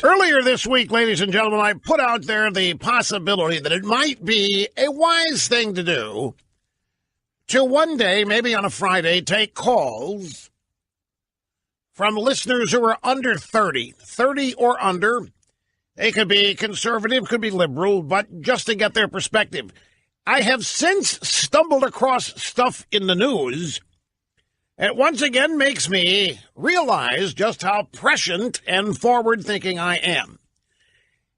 Earlier this week, ladies and gentlemen, I put out there the possibility that it might be a wise thing to do to one day, maybe on a Friday, take calls from listeners who are under 30 or under. They could be conservative, could be liberal, but just to get their perspective. I have since stumbled across stuff in the news. It once again makes me realize just how prescient and forward-thinking I am.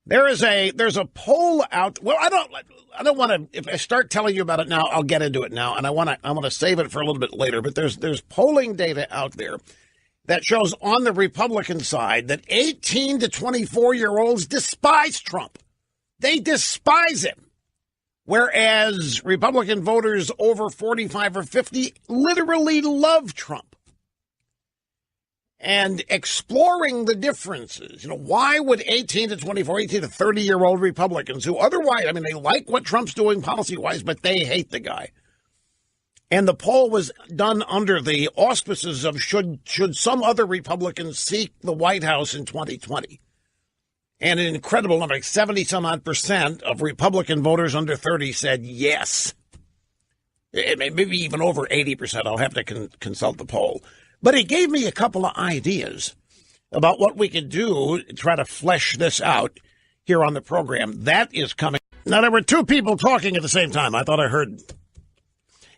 There's a poll out. Well, I don't want to. If I start telling you about it now, I'll get into it now, and I want to save it for a little bit later. But there's polling data out there that shows on the Republican side that 18 to 24-year-olds despise Trump. They despise him. Whereas Republican voters over 45 or 50 literally love Trump. And exploring the differences, why would 18 to 24, 18 to 30-year-old Republicans who otherwise, they like what Trump's doing policy-wise, but they hate the guy. And the poll was done under the auspices of should some other Republicans seek the White House in 2020. And an incredible number, like 70-some-odd% of Republican voters under 30 said yes. Maybe even over 80%. I'll have to consult the poll. But it gave me a couple of ideas about what we could do to try to flesh this out here on the program. That is coming. Now, there were two people talking at the same time. I thought I heard.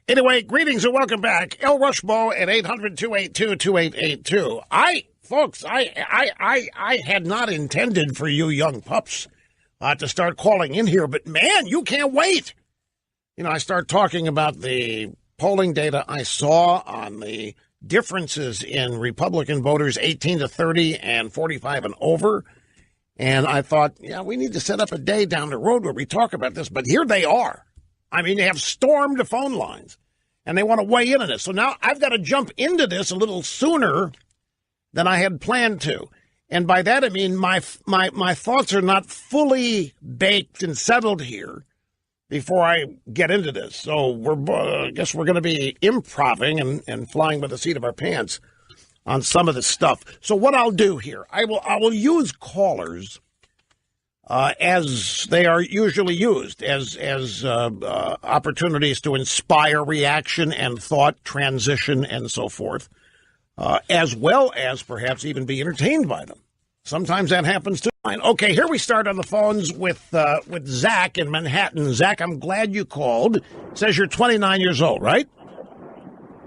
Anyway, greetings and welcome back. El Rushbo at 800-282-2882. Folks, I had not intended for you young pups to start calling in here, but man, you can't wait. I start talking about the polling data I saw on the differences in Republican voters 18 to 30 and 45 and over. And I thought, we need to set up a day down the road where we talk about this. But here they are. They have stormed the phone lines and they want to weigh in on this. So now I've got to jump into this a little sooner than I had planned to. And by that, I mean my thoughts are not fully baked and settled here before I get into this. So I guess we're going to be improvising and flying by the seat of our pants on some of this stuff. So what I'll do here, I will use callers as they are usually used, as opportunities to inspire reaction and thought, transition, and so forth. As well as perhaps even be entertained by them. Sometimes that happens too. Okay, here we start on the phones with Zach in Manhattan. Zach, I'm glad you called. It says you're 29 years old, right?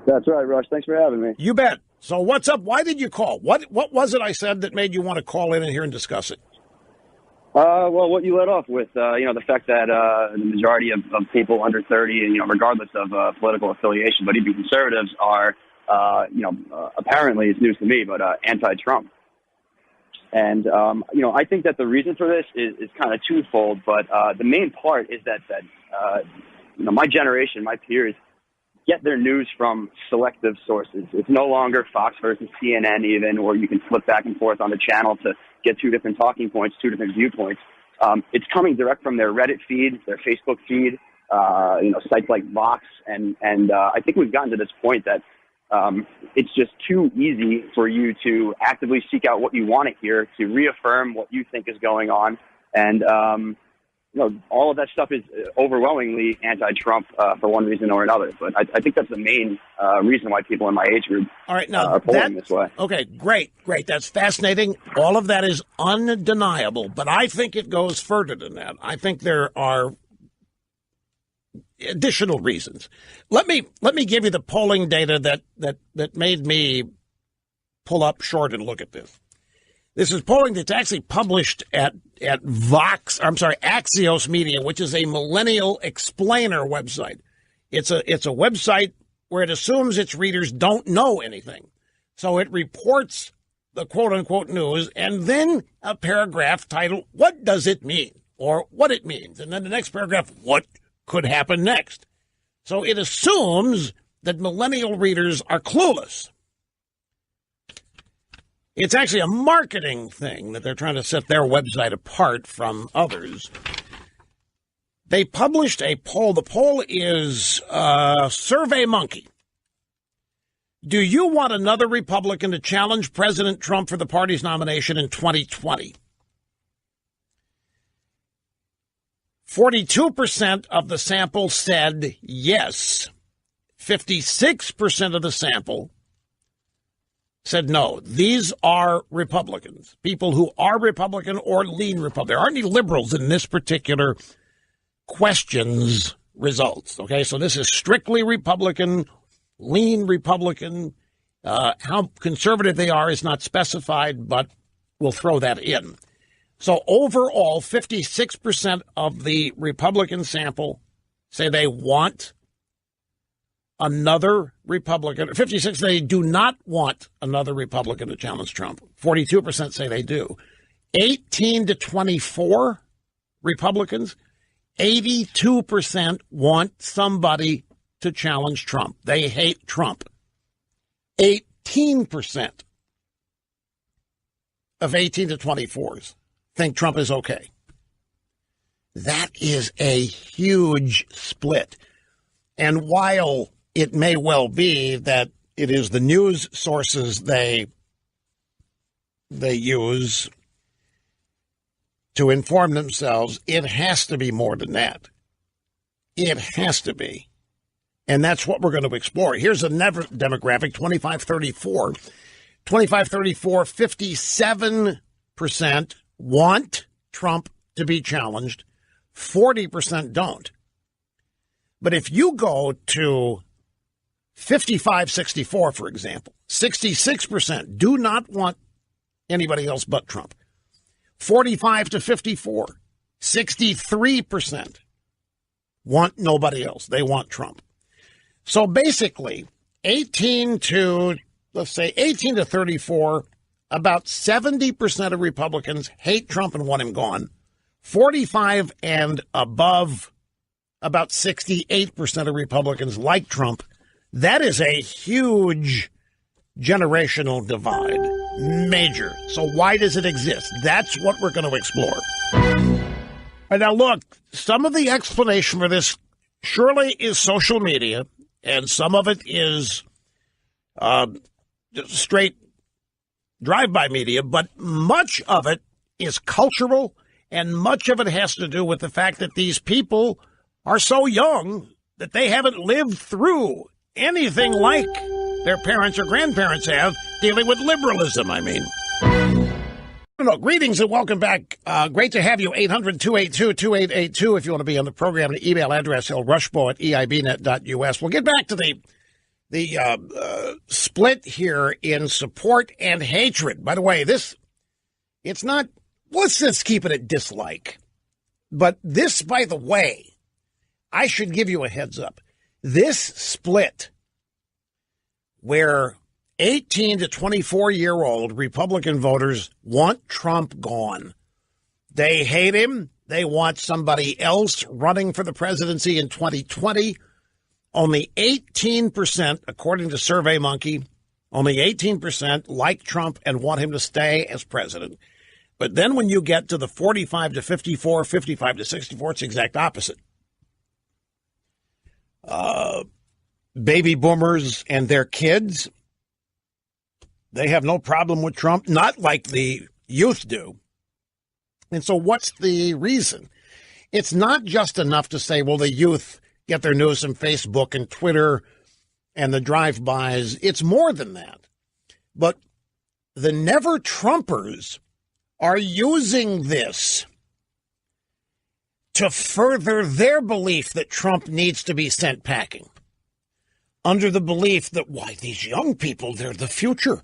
That's right, Rush. Thanks for having me. You bet. So what's up? Why did you call? What was it I said that made you want to call in here and discuss it? Well, what you led off with, the fact that the majority of people under 30, and, regardless of political affiliation, but even conservatives are apparently it's news to me, but anti-Trump. And, I think that the reason for this is kind of twofold, but the main part is that my generation, my peers, get their news from selective sources. It's no longer Fox versus CNN even, or you can flip back and forth on the channel to get two different talking points, two different viewpoints. It's coming direct from their Reddit feed, their Facebook feed, sites like Vox. And I think we've gotten to this point that it's just too easy for you to actively seek out what you want to hear, to reaffirm what you think is going on. And, all of that stuff is overwhelmingly anti-Trump for one reason or another. But I think that's the main reason why people in my age group are polling this way. Okay, great. That's fascinating. All of that is undeniable. But I think it goes further than that. I think there are additional reasons. Let me give you the polling data that made me pull up short and look at this. This is polling that's actually published at Axios Media, which is a Millennial explainer website. It's a website where it assumes its readers don't know anything. So it reports the quote-unquote news and then a paragraph titled, "What does it mean?" or "What it means." And then the next paragraph, "What could happen next?" So it assumes that millennial readers are clueless. It's actually a marketing thing that they're trying to set their website apart from others. They published a poll. The poll is SurveyMonkey. Do you want another Republican to challenge President Trump for the party's nomination in 2020? 42% of the sample said yes. 56% of the sample said no. These are Republicans, people who are Republican or lean Republican. There aren't any liberals in this particular question's results. Okay, so this is strictly Republican, lean Republican. How conservative they are is not specified, but we'll throw that in. So overall, 56% of the Republican sample say they want another Republican. 56, they do not want another Republican to challenge Trump. 42% say they do. 18 to 24 Republicans, 82% want somebody to challenge Trump. They hate Trump. 18% of 18 to 24s think Trump is okay. That is a huge split. And while it may well be that it is the news sources they use to inform themselves, it has to be more than that. It has to be. And that's what we're going to explore. Here's a demographic, 25-34. 25-34, 57% want Trump to be challenged. 40% don't. But if you go to 55-64, for example, 66% do not want anybody else but Trump. 45 to 54, 63% want nobody else. They want Trump. So basically, 18 to 34, about 70% of Republicans hate Trump and want him gone. 45 and above, about 68% of Republicans like Trump. That is a huge generational divide. Major. So why does it exist? That's what we're going to explore. And now look, some of the explanation for this surely is social media, and some of it is straight drive-by media, but much of it is cultural, and much of it has to do with the fact that these people are so young that they haven't lived through anything like their parents or grandparents have, dealing with liberalism, I mean. Greetings and welcome back. Great to have you. 800-282-2882 if you want to be on the program. The email address, lrushbo@eibnet.us. We'll get back to the split here in support and hatred. By the way, it's not, let's just keep it at dislike. But this, by the way, I should give you a heads up. This split where 18 to 24-year-old Republican voters want Trump gone. They hate him. They want somebody else running for the presidency in 2020. Only 18%, according to SurveyMonkey, only 18% like Trump and want him to stay as president. But then when you get to the 45 to 54, 55 to 64, it's the exact opposite. Baby boomers and their kids, they have no problem with Trump, not like the youth do. And so what's the reason? It's not just enough to say, well, the youth get their news from Facebook and Twitter and the drive-bys. It's more than that. But the never-Trumpers are using this to further their belief that Trump needs to be sent packing, under the belief that, why, these young people, they're the future.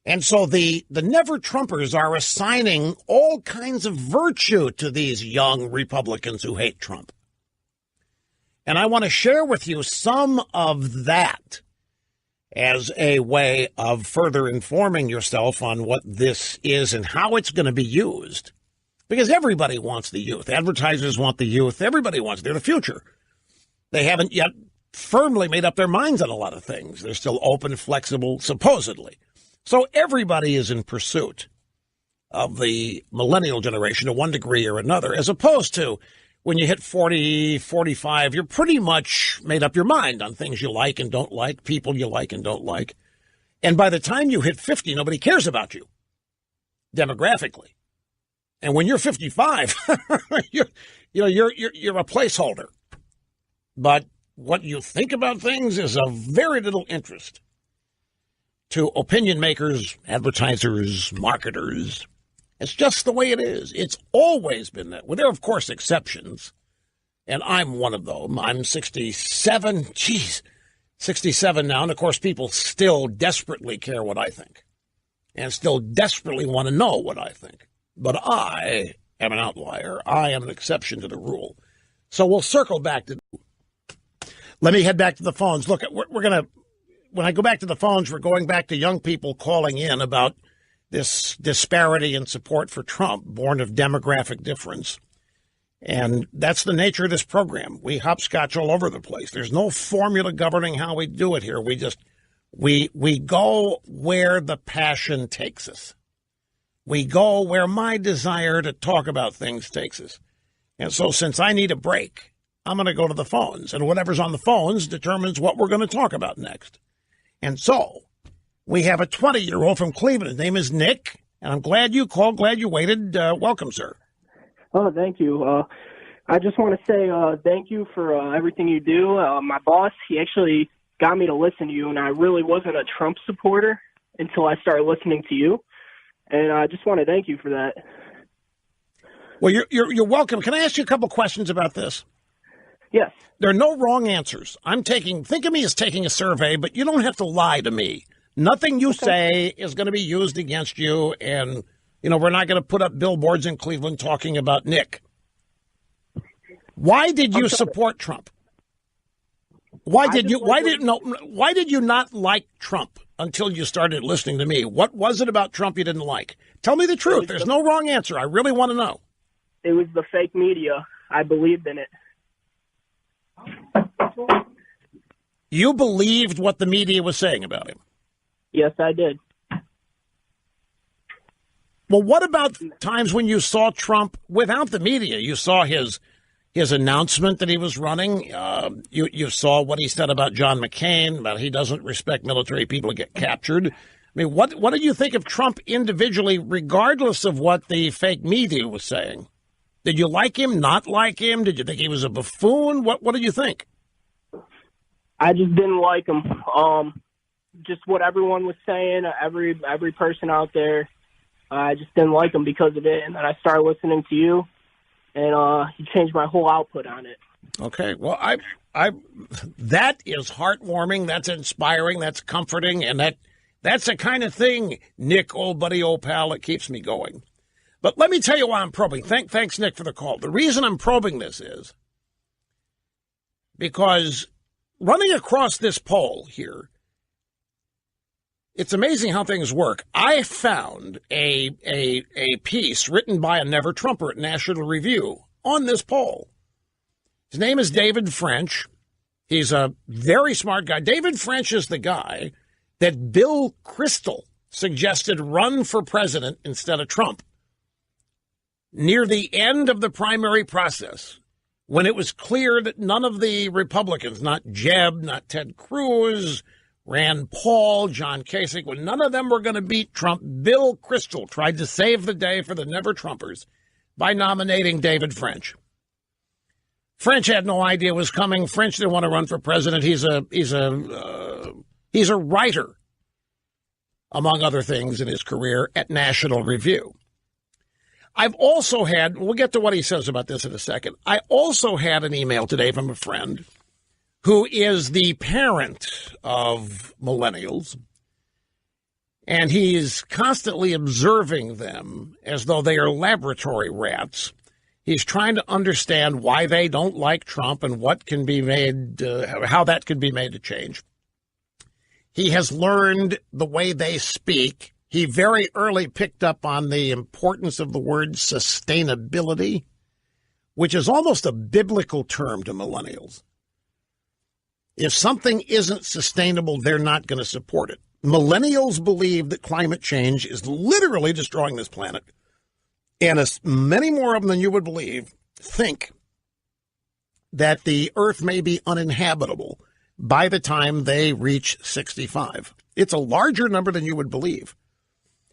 And so the never-Trumpers are assigning all kinds of virtue to these young Republicans who hate Trump. And I want to share with you some of that as a way of further informing yourself on what this is and how it's going to be used. Because everybody wants the youth. Advertisers want the youth. Everybody wants, they're the future. They haven't yet firmly made up their minds on a lot of things. They're still open, flexible, supposedly. So everybody is in pursuit of the millennial generation to one degree or another, as opposed to when you hit 40, 45, you're pretty much made up your mind on things you like and don't like, people you like and don't like. And by the time you hit 50, nobody cares about you demographically. And when you're 55, you're a placeholder. But what you think about things is of very little interest to opinion makers, advertisers, marketers. It's just the way it is. It's always been that. Well, there are, of course, exceptions, and I'm one of them. I'm 67. Geez, 67 now, and, of course, people still desperately care what I think and still desperately want to know what I think. But I am an outlier. I am an exception to the rule. So we'll circle back to... Let me head back to the phones. Look, we're going to... When I go back to the phones, we're going back to young people calling in about this disparity in support for Trump, born of demographic difference. And that's the nature of this program. We hopscotch all over the place. There's no formula governing how we do it here. We go where the passion takes us. We go where my desire to talk about things takes us. And so since I need a break, I'm going to go to the phones. And whatever's on the phones determines what we're going to talk about next. And so we have a 20-year-old from Cleveland. His name is Nick. And I'm glad you called, glad you waited. Welcome, sir. Oh, thank you. I just want to say thank you for everything you do. My boss, he actually got me to listen to you, and I really wasn't a Trump supporter until I started listening to you. And I just want to thank you for that. Well, you're welcome. Can I ask you a couple questions about this? Yes. There are no wrong answers. Think of me as taking a survey, but you don't have to lie to me. Nothing you say is going to be used against you, and we're not going to put up billboards in Cleveland talking about Nick. Why did you support Trump? Why did you not like Trump until you started listening to me? What was it about Trump you didn't like? Tell me the truth. There's no wrong answer. I really want to know. It was the fake media. I believed in it. You believed what the media was saying about him? Yes, I did. Well, what about times when you saw Trump without the media? You saw his announcement that he was running. You saw what he said about John McCain, about he doesn't respect military people who get captured. I mean, what did you think of Trump individually, regardless of what the fake media was saying? Did you like him, not like him? Did you think he was a buffoon? What did you think? I just didn't like him. Just what everyone was saying, every person out there. I just didn't like him because of it, and then I started listening to you, and you changed my whole output on it. Okay, well, I that is heartwarming. That's inspiring. That's comforting, and that's the kind of thing, Nick, old buddy, old pal, that keeps me going. But let me tell you why I'm probing. Thanks, Nick, for the call. The reason I'm probing this is because running across this poll here, it's amazing how things work. I found a piece written by a Never Trumper at National Review on this poll. His name is David French. He's a very smart guy. David French is the guy that Bill Kristol suggested run for president instead of Trump near the end of the primary process, when it was clear that none of the Republicans, not Jeb, not Ted Cruz, Rand Paul, John Kasich, when none of them were going to beat Trump, Bill Kristol tried to save the day for the Never Trumpers by nominating David French. French had no idea it was coming. French didn't want to run for president. He's a writer, among other things in his career, at National Review. I've also had, we'll get to what he says about this in a second. I also had an email today from a friend who is the parent of millennials, and he is constantly observing them as though they are laboratory rats. He's trying to understand why they don't like Trump and what can be made, how that can be made to change. He has learned the way they speak. He very early picked up on the importance of the word sustainability, which is almost a biblical term to millennials. If something isn't sustainable, they're not going to support it. Millennials believe that climate change is literally destroying this planet. And as many more of them than you would believe think that the earth may be uninhabitable by the time they reach 65. It's a larger number than you would believe.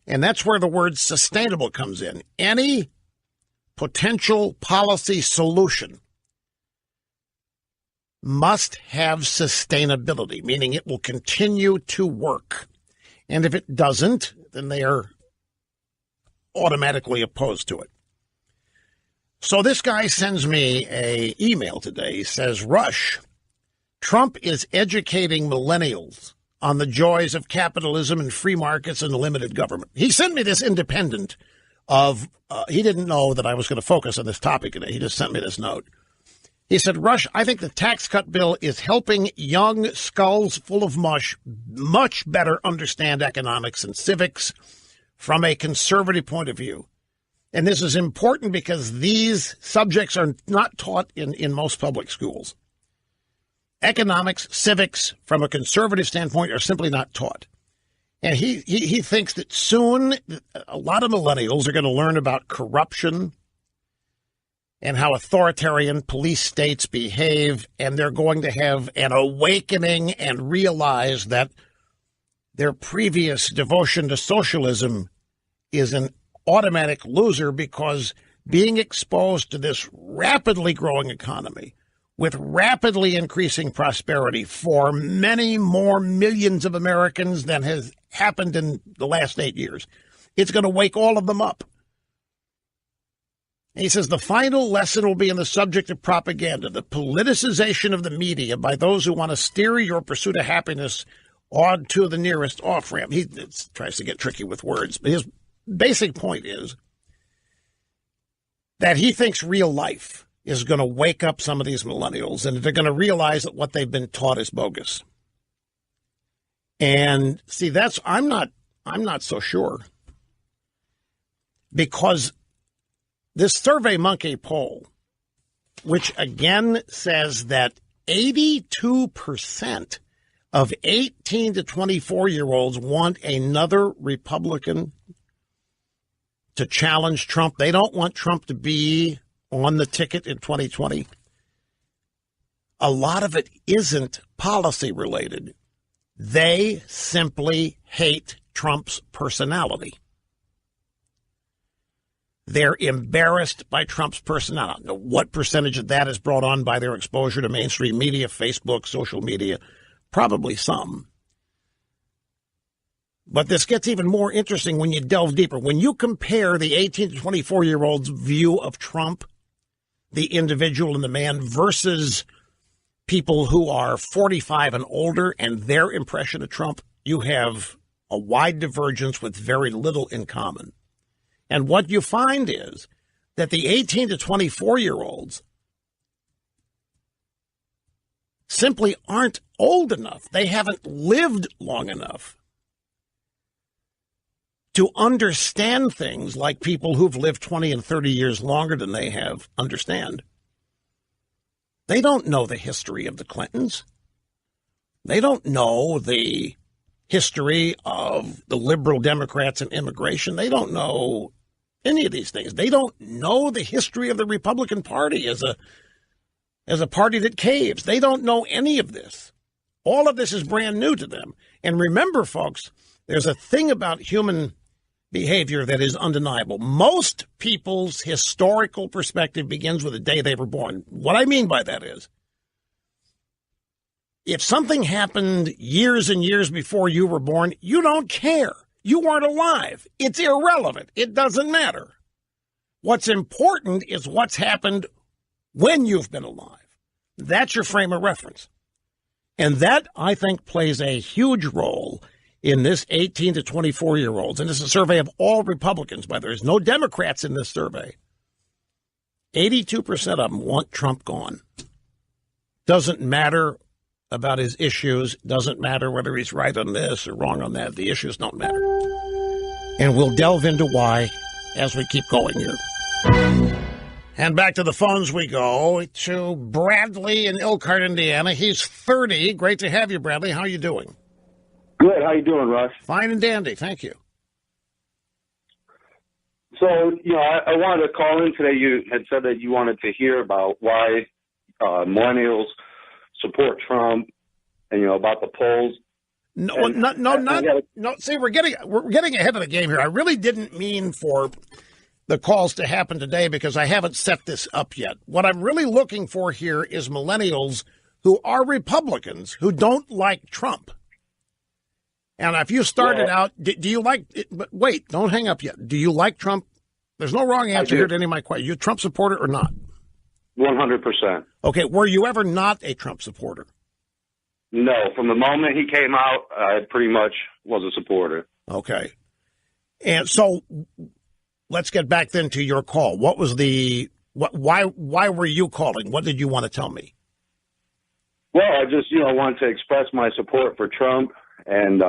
And that's where the word sustainable comes in. Any potential policy solution must have sustainability, meaning it will continue to work. And if it doesn't, then they are automatically opposed to it. So this guy sends me an email today. He says, Rush, Trump is educating millennials on the joys of capitalism and free markets and limited government. He sent me this independent of, he didn't know that I was going to focus on this topic today. He just sent me this note. He said, Rush, I think the tax cut bill is helping young skulls full of mush much better understand economics and civics from a conservative point of view. And this is important because these subjects are not taught in most public schools. Economics, civics, from a conservative standpoint, are simply not taught. And he thinks that soon a lot of millennials are going to learn about corruption and how authoritarian police states behave, and they're going to have an awakening and realize that their previous devotion to socialism is an automatic loser, because being exposed to this rapidly growing economy with rapidly increasing prosperity for many more millions of Americans than has happened in the last 8 years, it's going to wake all of them up. And he says the final lesson will be in the subject of propaganda, the politicization of the media by those who want to steer your pursuit of happiness on to the nearest off-ramp. He tries to get tricky with words, but his basic point is that he thinks real life is going to wake up some of these millennials, and they're going to realize that what they've been taught is bogus. And see, I'm not so sure, because this SurveyMonkey poll, which again says that 82% of 18 to 24-year-olds want another Republican to challenge Trump. They don't want Trump to be on the ticket in 2020. A lot of it isn't policy related. They simply hate Trump's personality. They're embarrassed by Trump's personality. Now, what percentage of that is brought on by their exposure to mainstream media, Facebook, social media? Probably some. But this gets even more interesting when you delve deeper. When you compare the 18 to 24-year-olds' view of Trump, the individual and the man, versus people who are 45 and older and their impression of Trump, you have a wide divergence with very little in common. And what you find is that the 18 to 24-year-olds simply aren't old enough. They haven't lived long enough to understand things like people who've lived 20 and 30 years longer than they have understand. They don't know the history of the Clintons. They don't know the history of the liberal Democrats and immigration. They don't know any of these things. They don't know the history of the Republican Party as a party that caves. They don't know any of this. All of this is brand new to them. And remember, folks, there's a thing about human behavior that is undeniable. Most people's historical perspective begins with the day they were born. What I mean by that is, if something happened years and years before you were born, you don't care. You weren't alive. It's irrelevant. It doesn't matter. What's important is what's happened when you've been alive. That's your frame of reference. And that, I think, plays a huge role in this 18 to 24-year-olds. And this is a survey of all Republicans, but there's no Democrats in this survey. 82% of them want Trump gone. Doesn't matter about his issues. Doesn't matter whether he's right on this or wrong on that. The issues don't matter. And we'll delve into why as we keep going here. And back to the phones we go to Bradley in Elkhart, Indiana. He's 30. Great to have you, Bradley. How are you doing? Good. How you doing, Rush? Fine and dandy. Thank you. So, I wanted to call in today. You had said that you wanted to hear about why millennials support Trump and, about the polls. No. See, we're getting ahead of the game here. I really didn't mean for the calls to happen today because I haven't set this up yet. What I'm really looking for here is millennials who are Republicans who don't like Trump. And if you started out, do you like it? But wait, don't hang up yet. Do you like Trump? There's no wrong answer here to any of my questions. You a Trump supporter or not? 100%. Okay, were you ever not a Trump supporter? No, from the moment he came out, I pretty much was a supporter. Okay. And so let's get back then to your call. What was why were you calling? What did you want to tell me? Well, I just, wanted to express my support for Trump and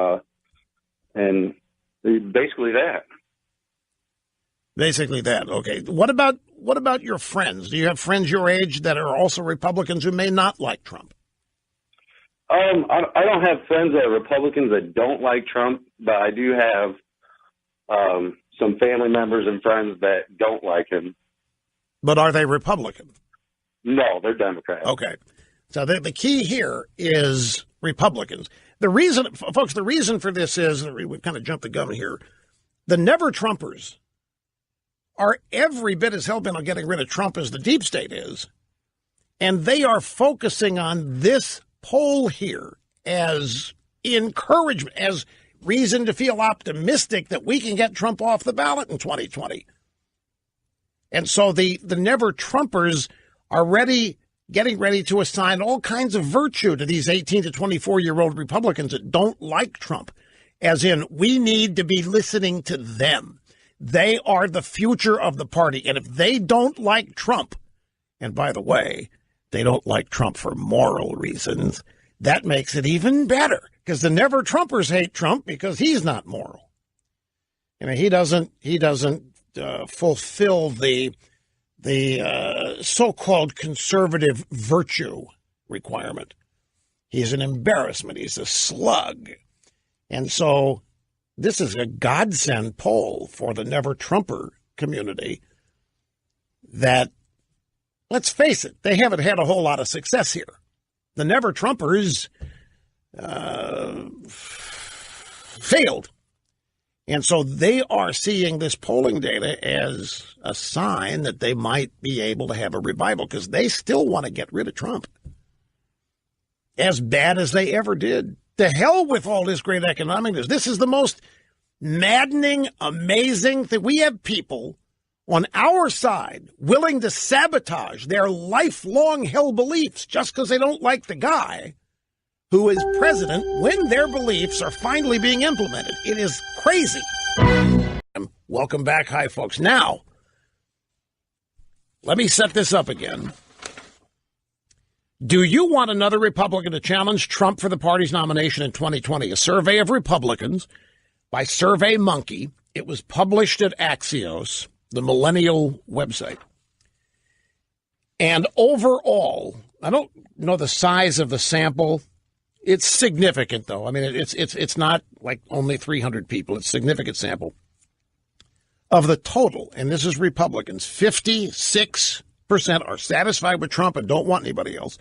basically that. Basically that. Okay. What about your friends? Do you have friends your age that are also Republicans who may not like Trump? I don't have friends that are Republicans that don't like Trump, but I do have some family members and friends that don't like him. But are they Republican? No, they're Democrats. Okay. So the key here is Republicans. The reason, folks, the reason for this is, we've kind of jumped the gun here, the never-Trumpers are every bit as hell-bent on getting rid of Trump as the deep state is, and they are focusing on this poll here as encouragement, as reason to feel optimistic that we can get Trump off the ballot in 2020. And so the never-Trumpers are getting ready to assign all kinds of virtue to these 18 to 24-year-old Republicans that don't like Trump, as in we need to be listening to them. They are the future of the party. And if they don't like Trump, and by the way, they don't like Trump for moral reasons, that makes it even better because the never-Trumpers hate Trump because he's not moral. He doesn't fulfill the so-called conservative virtue requirement. He's an embarrassment. He's a slug. And so this is a godsend poll for the never-Trumper community that, let's face it, they haven't had a whole lot of success here. The never-Trumpers failed. And so they are seeing this polling data as a sign that they might be able to have a revival because they still want to get rid of Trump as bad as they ever did. To hell with all this great economic news. This is the most maddening, amazing thing. We have people on our side willing to sabotage their lifelong held beliefs just because they don't like the guy who is president when their beliefs are finally being implemented. It is crazy. Welcome back. Hi, folks. Now, let me set this up again. Do you want another Republican to challenge Trump for the party's nomination in 2020? A survey of Republicans by SurveyMonkey. It was published at Axios, the Millennial website. And overall, I don't know the size of the sample. It's significant, though. I mean, it's not like only 300 people. It's a significant sample. Of the total, and this is Republicans, 56% are satisfied with Trump and don't want anybody else.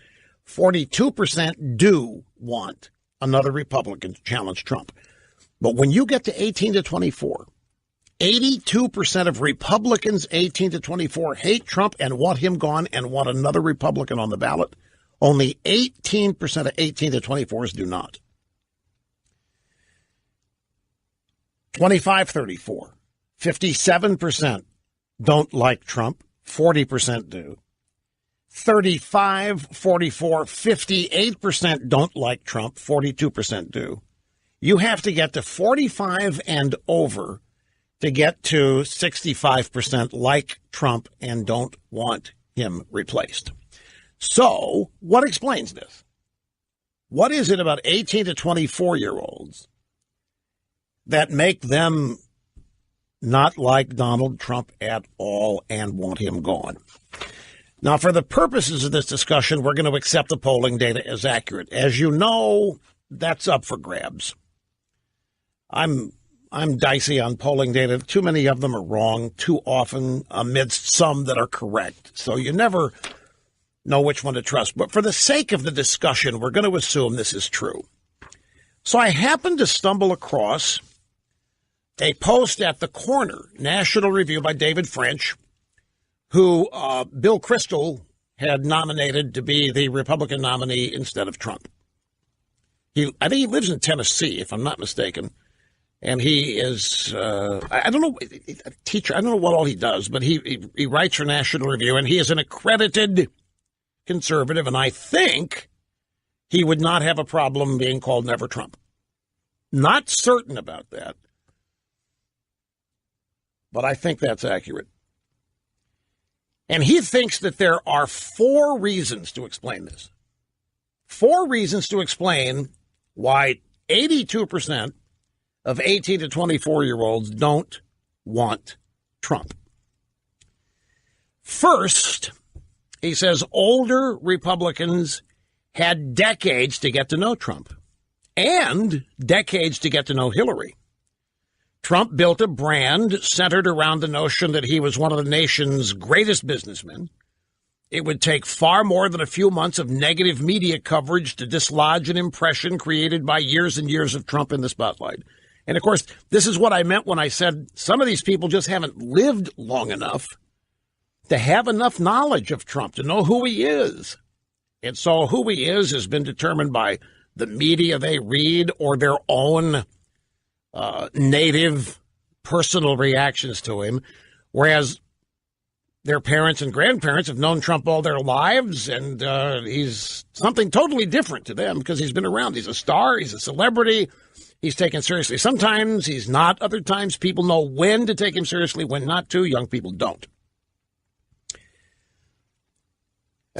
42% do want another Republican to challenge Trump. But when you get to 18 to 24, 82% of Republicans 18 to 24 hate Trump and want him gone and want another Republican on the ballot. Only 18% of 18 to 24s do not. 25-34, 57% don't like Trump, 40% do. 35-44, 58% don't like Trump, 42% do. You have to get to 45 and over to get to 65% like Trump and don't want him replaced. So, what explains this? What is it about 18 to 24-year-olds that make them not like Donald Trump at all and want him gone? Now, for the purposes of this discussion, we're going to accept the polling data as accurate. As you know, that's up for grabs. I'm dicey on polling data. Too many of them are wrong too often amidst some that are correct. So you never know which one to trust. But for the sake of the discussion, we're going to assume this is true. So I happened to stumble across a post at the Corner, National Review by David French, who Bill Kristol had nominated to be the Republican nominee instead of Trump. I think he lives in Tennessee, if I'm not mistaken. And he is, I don't know, a teacher. I don't know what all he does, but he writes for National Review, and he is an accredited conservative, and I think he would not have a problem being called Never Trump. Not certain about that, but I think that's accurate. And he thinks that there are 4 reasons to explain this. 4 reasons to explain why 82% of 18 to 24-year-olds don't want Trump. First, he says older Republicans had decades to get to know Trump and decades to get to know Hillary. Trump built a brand centered around the notion that he was one of the nation's greatest businessmen. It would take far more than a few months of negative media coverage to dislodge an impression created by years and years of Trump in the spotlight. And, of course, this is what I meant when I said some of these people just haven't lived long enough to have enough knowledge of Trump to know who he is. And so who he is has been determined by the media they read or their own native personal reactions to him, whereas their parents and grandparents have known Trump all their lives, and he's something totally different to them because he's been around. He's a star. He's a celebrity. He's taken seriously. Sometimes he's not. Other times people know when to take him seriously, when not to. Young people don't.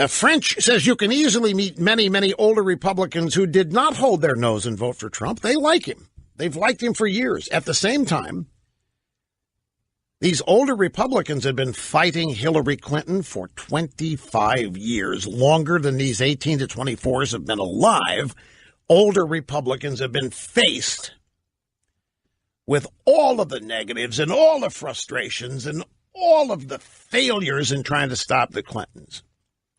French says you can easily meet many, many older Republicans who did not hold their nose and vote for Trump. They like him. They've liked him for years. At the same time, these older Republicans have been fighting Hillary Clinton for 25 years, longer than these 18 to 24s have been alive. Older Republicans have been faced with all of the negatives and all the frustrations and all of the failures in trying to stop the Clintons.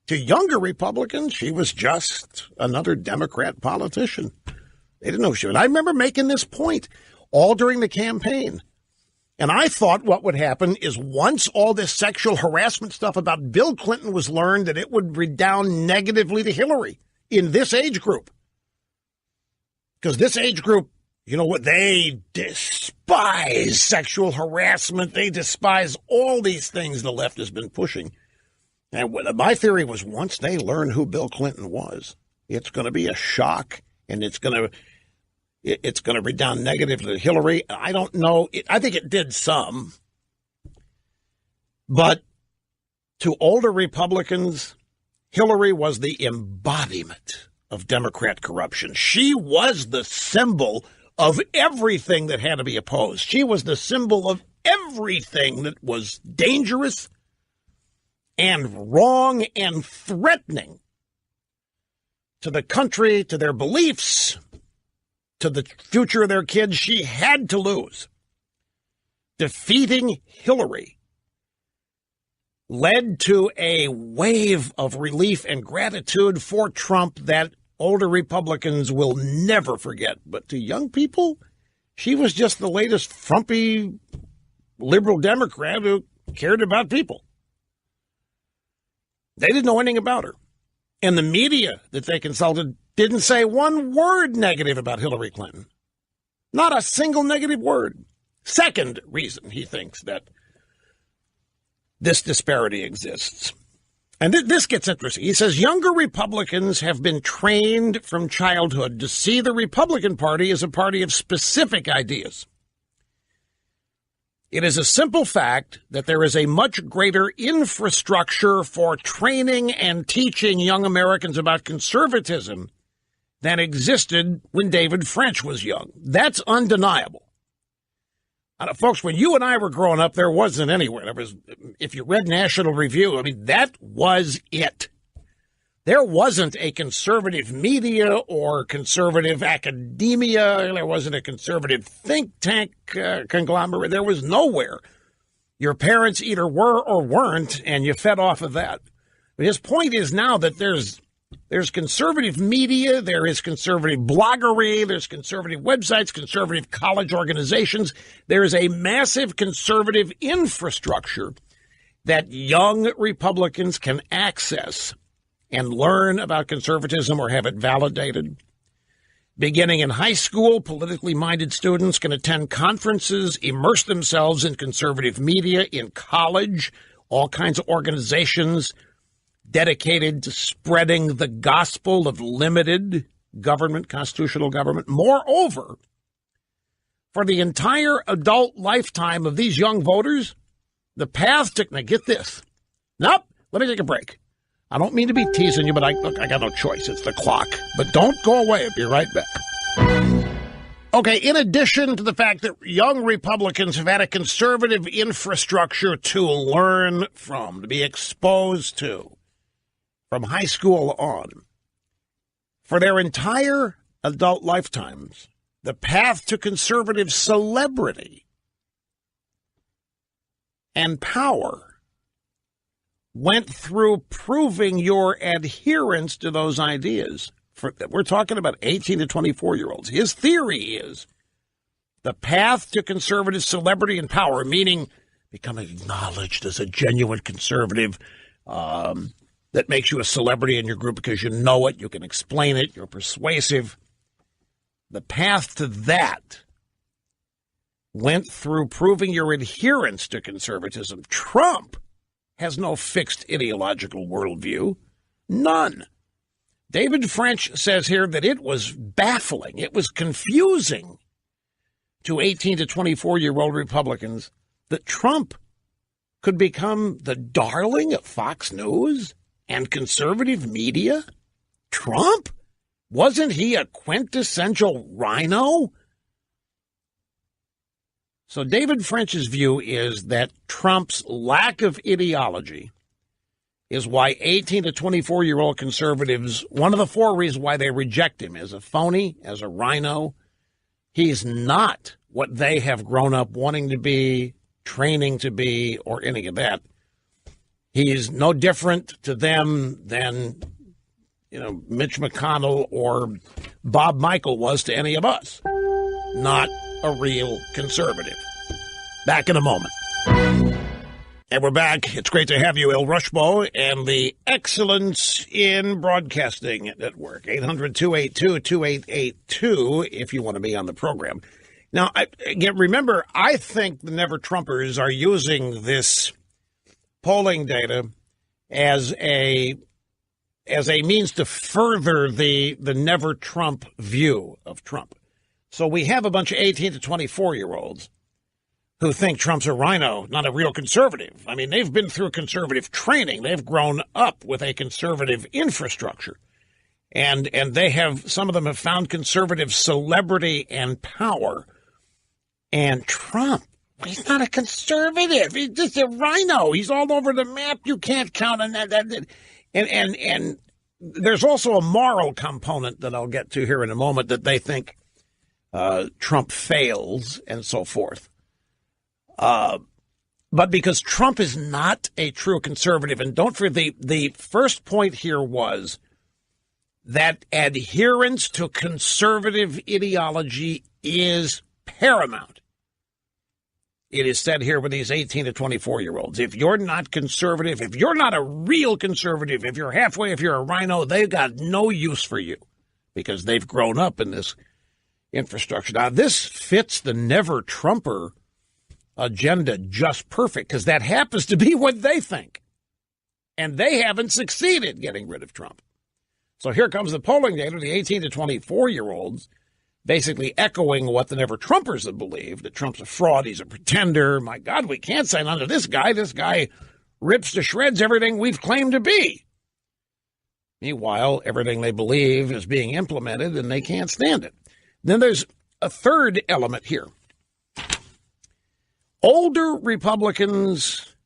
To younger Republicans, she was just another Democrat politician. They didn't know she was. I remember making this point all during the campaign. And I thought what would happen is once all this sexual harassment stuff about Bill Clinton was learned, that it would redound negatively to Hillary in this age group. Because this age group, you know what, they despise sexual harassment. They despise all these things the left has been pushing. And my theory was once they learn who Bill Clinton was, it's going to be a shock, and it's going to redound negatively to Hillary. I don't know. I think it did some. But to older Republicans, Hillary was the embodiment of Democrat corruption. She was the symbol of everything that had to be opposed. She was the symbol of everything that was dangerous and wrong and threatening to the country, to their beliefs, to the future of their kids. She had to lose. Defeating Hillary led to a wave of relief and gratitude for Trump that older Republicans will never forget. But to young people, she was just the latest frumpy liberal Democrat who cared about people. They didn't know anything about her. And the media that they consulted didn't say one word negative about Hillary Clinton. Not a single negative word. Second reason he thinks that this disparity exists. And this gets interesting. He says younger Republicans have been trained from childhood to see the Republican Party as a party of specific ideas. It is a simple fact that there is a much greater infrastructure for training and teaching young Americans about conservatism than existed when David French was young. That's undeniable. Folks, when you and I were growing up, there wasn't anywhere. There was, if you read National Review, I mean, that was it. There wasn't a conservative media or conservative academia. There wasn't a conservative think tank conglomerate. There was nowhere. Your parents either were or weren't, and you fed off of that. But his point is now that there's There's conservative media, there is conservative bloggery, there's conservative websites, conservative college organizations. There is a massive conservative infrastructure that young Republicans can access and learn about conservatism or have it validated. Beginning in high school, politically minded students can attend conferences, immerse themselves in conservative media. In college, all kinds of organizations dedicated to spreading the gospel of limited government, constitutional government. Moreover, for the entire adult lifetime of these young voters, the path to, now get this. Nope, let me take a break. I don't mean to be teasing you, but I got no choice. It's the clock. But don't go away. I'll be right back. Okay, in addition to the fact that young Republicans have had a conservative infrastructure to learn from, to be exposed to, from high school on, for their entire adult lifetimes, the path to conservative celebrity and power went through proving your adherence to those ideas. We're talking about 18 to 24-year-olds. His theory is the path to conservative celebrity and power, meaning becoming acknowledged as a genuine conservative, that makes you a celebrity in your group because you know it, you can explain it, you're persuasive. The path to that went through proving your adherence to conservatism. Trump has no fixed ideological worldview. None. David French says here that it was baffling, it was confusing to 18 to 24-year-old Republicans that Trump could become the darling of Fox News and conservative media? Trump? Wasn't he a quintessential rhino? So David French's view is that Trump's lack of ideology is why 18 to 24-year-old conservatives, one of the four reasons why they reject him as a phony, as a rhino. He's not what they have grown up wanting to be, training to be, or any of that. He's no different to them than, Mitch McConnell or Bob Michael was to any of us. Not a real conservative. Back in a moment. And we're back. It's great to have you, El Rushbo, and the Excellence in Broadcasting Network. 800-282-2882 if you want to be on the program. Now, again, remember, I think the Never-Trumpers are using this polling data as a means to further the Never-Trump view of Trump. So we have a bunch of 18 to 24-year-olds who think Trump's a rhino, not a real conservative. I mean, they've been through conservative training. They've grown up with a conservative infrastructure. And some of them have found conservative celebrity and power. And Trump, he's not a conservative. He's just a rhino. He's all over the map. You can't count on that. And there's also a moral component that I'll get to here in a moment, that they think Trump fails and so forth. But because Trump is not a true conservative, and don't forget, the first point here was that adherence to conservative ideology is paramount. It is said here with these 18 to 24-year-olds. If you're not conservative, if you're not a real conservative, if you're halfway, if you're a rhino, they've got no use for you because they've grown up in this infrastructure. Now, this fits the Never-Trumper agenda just perfect, because that happens to be what they think. And they haven't succeeded getting rid of Trump. So here comes the polling data, the 18 to 24-year-olds, basically echoing what the Never-Trumpers have believed, that Trump's a fraud, he's a pretender. My God, we can't sign on to this guy. This guy rips to shreds everything we've claimed to be. Meanwhile, everything they believe is being implemented, and they can't stand it. Then there's a third element here. Older Republicans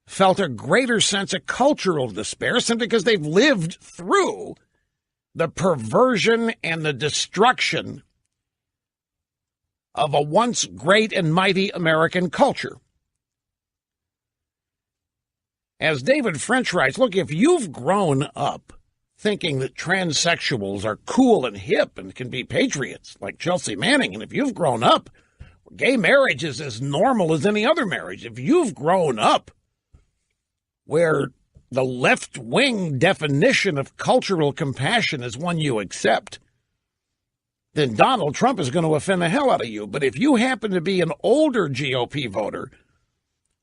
felt a greater sense of cultural despair simply because they've lived through the perversion and the destruction of a once great and mighty American culture. As David French writes, look, if you've grown up thinking that transsexuals are cool and hip and can be patriots like Chelsea Manning. And if you've grown up, gay marriage is as normal as any other marriage. If you've grown up where the left-wing definition of cultural compassion is one you accept, then Donald Trump is going to offend the hell out of you. But if you happen to be an older GOP voter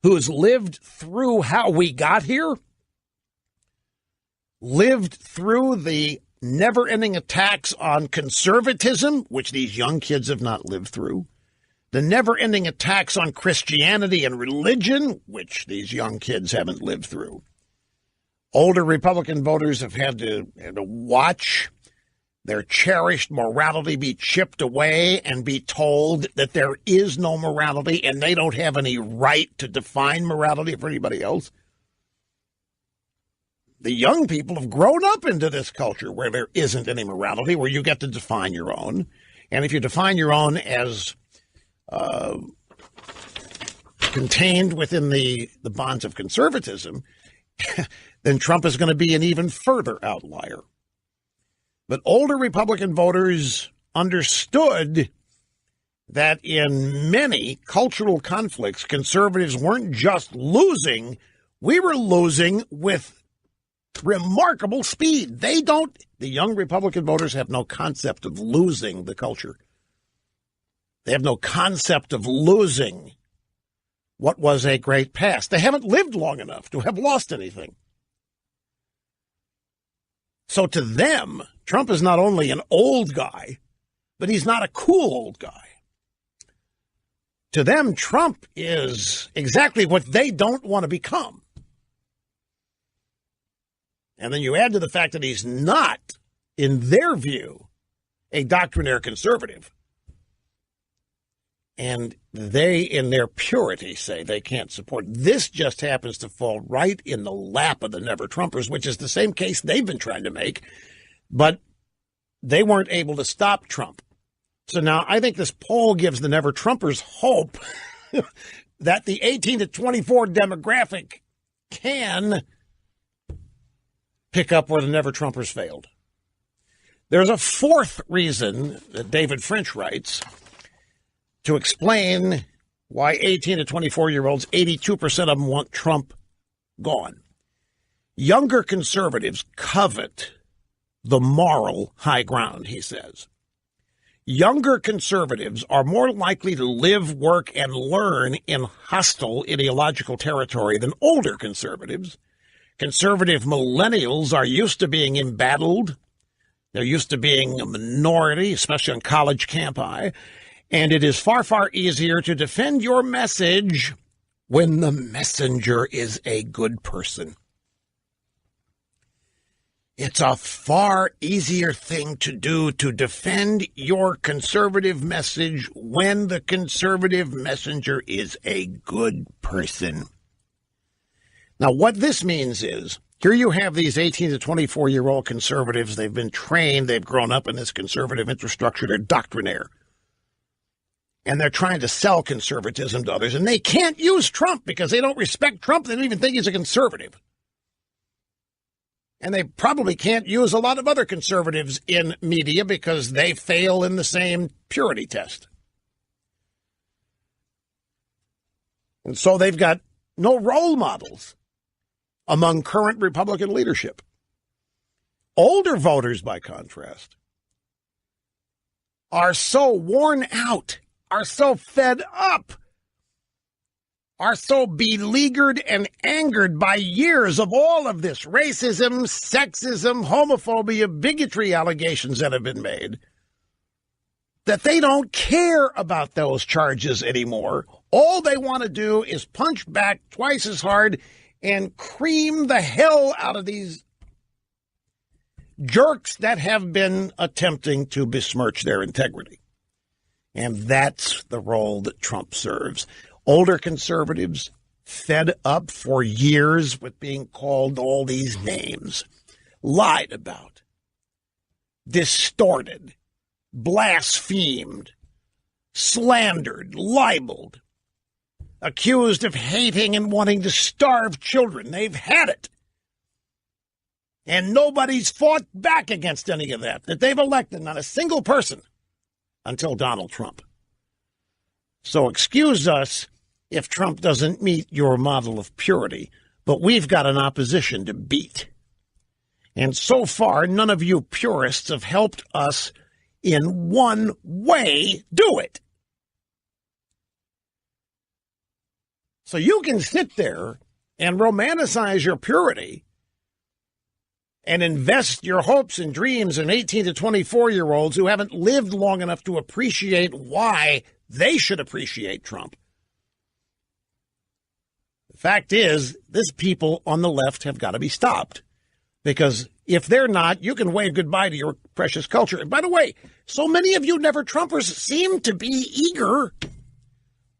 who's lived through how we got here, lived through the never-ending attacks on conservatism, which these young kids have not lived through, the never-ending attacks on Christianity and religion, which these young kids haven't lived through. Older Republican voters have had to watch their cherished morality be chipped away and be told that there is no morality and they don't have any right to define morality for anybody else. The young people have grown up into this culture where there isn't any morality, where you get to define your own. And if you define your own as contained within the bonds of conservatism, then Trump is going to be an even further outlier. But older Republican voters understood that in many cultural conflicts, conservatives weren't just losing, we were losing with remarkable speed. The young Republican voters have no concept of losing the culture. They have no concept of losing what was a great past. They haven't lived long enough to have lost anything. So to them, Trump is not only an old guy, but he's not a cool old guy. To them, Trump is exactly what they don't want to become. And then you add to the fact that he's not, in their view, a doctrinaire conservative. And they, in their purity, say they can't support. This just happens to fall right in the lap of the Never-Trumpers, which is the same case they've been trying to make, but they weren't able to stop Trump. So now I think this poll gives the Never-Trumpers hope that the 18 to 24 demographic can pick up where the Never-Trumpers failed. There's a fourth reason that David French writes to explain why 18 to 24-year-olds, 82% of them want Trump gone. Younger conservatives covet the moral high ground, he says. Younger conservatives are more likely to live, work, and learn in hostile ideological territory than older conservatives. Conservative millennials are used to being embattled. They're used to being a minority, especially on college campi. And it is far, far easier to defend your message when the messenger is a good person. It's a far easier thing to do to defend your conservative message when the conservative messenger is a good person. Now, what this means is, here you have these 18 to 24-year-old conservatives. They've been trained. They've grown up in this conservative infrastructure. They're doctrinaire. And they're trying to sell conservatism to others. And they can't use Trump because they don't respect Trump. They don't even think he's a conservative. And they probably can't use a lot of other conservatives in media because they fail in the same purity test. And so they've got no role models among current Republican leadership. Older voters, by contrast, are so worn out, are so fed up, are so beleaguered and angered by years of all of this racism, sexism, homophobia, bigotry allegations that have been made, that they don't care about those charges anymore. All they want to do is punch back twice as hard and cream the hell out of these jerks that have been attempting to besmirch their integrity. And that's the role that Trump serves. Older conservatives, fed up for years with being called all these names, lied about, distorted, blasphemed, slandered, libeled, accused of hating and wanting to starve children. They've had it. And nobody's fought back against any of that they've elected, not a single person, until Donald Trump. So excuse us if Trump doesn't meet your model of purity, but we've got an opposition to beat. And so far, none of you purists have helped us in one way do it. So you can sit there and romanticize your purity and invest your hopes and dreams in 18 to 24-year-olds who haven't lived long enough to appreciate why they should appreciate Trump. The fact is, these people on the left have got to be stopped. Because if they're not, you can wave goodbye to your precious culture. And by the way, so many of you never-Trumpers seem to be eager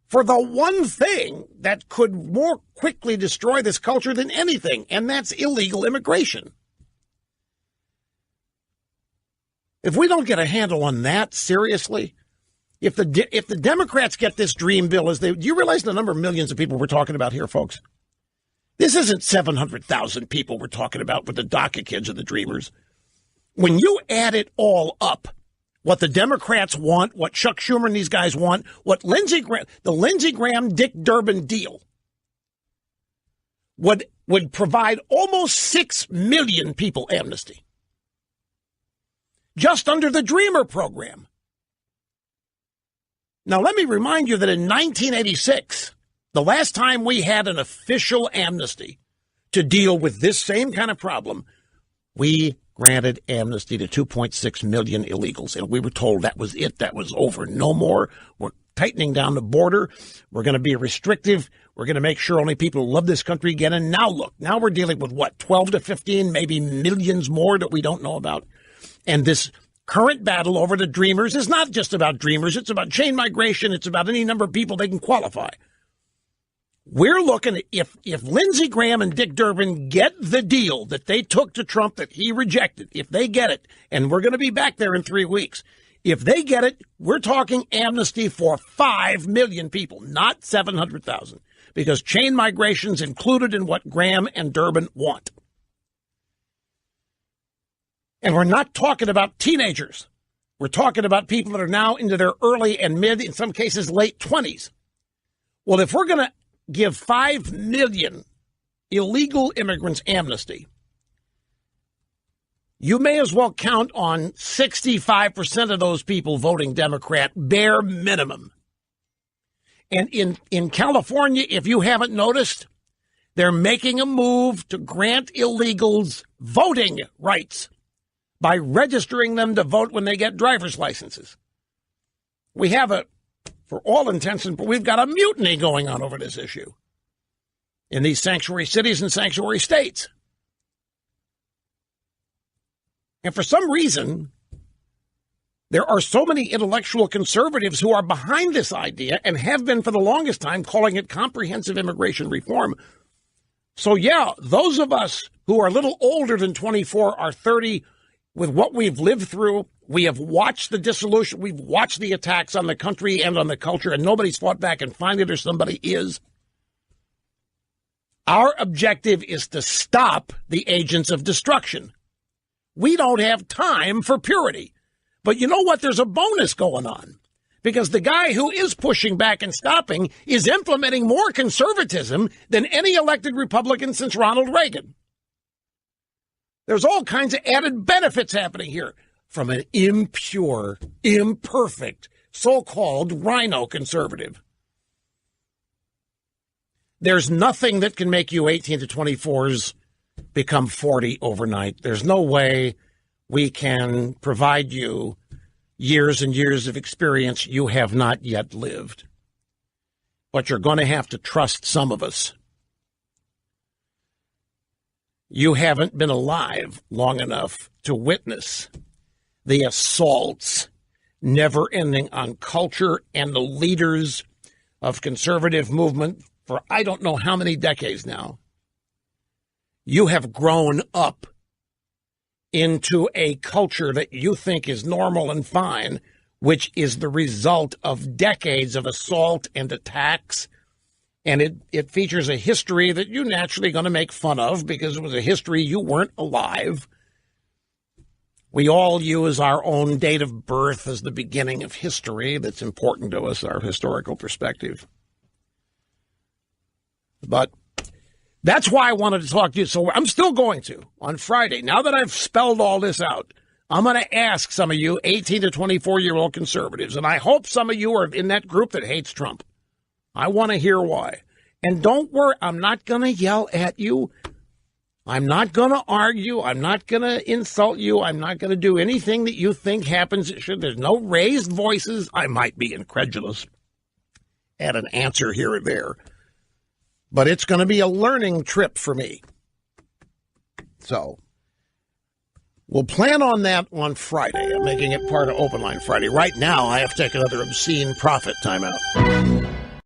for the one thing that could more quickly destroy this culture than anything, and that's illegal immigration. If we don't get a handle on that seriously, if the Democrats get this dream bill, do you realize the number of millions of people we're talking about here, folks? This isn't 700,000 people we're talking about with the DACA kids or the Dreamers. When you add it all up, what the Democrats want, what Chuck Schumer and these guys want, what the Lindsey Graham, Dick Durbin deal would provide almost 6 million people amnesty. Just under the Dreamer program. Now, let me remind you that in 1986, the last time we had an official amnesty to deal with this same kind of problem, we granted amnesty to 2.6 million illegals. And we were told that was it. That was over. No more. We're tightening down the border. We're going to be restrictive. We're going to make sure only people who love this country get in. Now, look, now we're dealing with what, 12 to 15, maybe millions more that we don't know about. And this current battle over the Dreamers is not just about Dreamers. It's about chain migration. It's about any number of people they can qualify. We're looking at if Lindsey Graham and Dick Durbin get the deal that they took to Trump that he rejected, if they get it, and we're going to be back there in 3 weeks, if they get it, we're talking amnesty for 5 million people, not 700,000, because chain migration's included in what Graham and Durbin want. And we're not talking about teenagers. We're talking about people that are now into their early and mid, in some cases late 20s. Well, if we're going to give 5 million illegal immigrants amnesty, you may as well count on 65% of those people voting Democrat, bare minimum. And in California, if you haven't noticed, they're making a move to grant illegals voting rights by registering them to vote when they get driver's licenses. We have for all intents and purposes, we've got a mutiny going on over this issue in these sanctuary cities and sanctuary states. And for some reason, there are so many intellectual conservatives who are behind this idea and have been for the longest time, calling it comprehensive immigration reform. So, yeah, those of us who are a little older than 24 or 30, with what we've lived through, we have watched the dissolution, we've watched the attacks on the country and on the culture, and nobody's fought back, and finally there's somebody is. Our objective is to stop the agents of destruction. We don't have time for purity. But you know what? There's a bonus going on. Because the guy who is pushing back and stopping is implementing more conservatism than any elected Republican since Ronald Reagan. There's all kinds of added benefits happening here from an impure, imperfect, so-called rhino conservative. There's nothing that can make you 18 to 24s become 40 overnight. There's no way we can provide you years and years of experience you have not yet lived. But you're going to have to trust some of us. You haven't been alive long enough to witness the assaults never ending on culture and the leaders of conservative movement for I don't know how many decades now. You have grown up into a culture that you think is normal and fine, which is the result of decades of assault and attacks And it features a history that you're naturally going to make fun of because it was a history you weren't alive. We all use our own date of birth as the beginning of history. That's important to us, our historical perspective. But that's why I wanted to talk to you. So I'm still going to on Friday. Now that I've spelled all this out, I'm going to ask some of you 18 to 24-year-old conservatives, and I hope some of you are in that group that hates Trump. I want to hear why. And don't worry, I'm not going to yell at you. I'm not going to argue. I'm not going to insult you. I'm not going to do anything that you think happens. There's no raised voices. I might be incredulous at an answer here or there. But it's going to be a learning trip for me. So we'll plan on that on Friday. I'm making it part of Open Line Friday. Right now, I have to take another obscene profit timeout.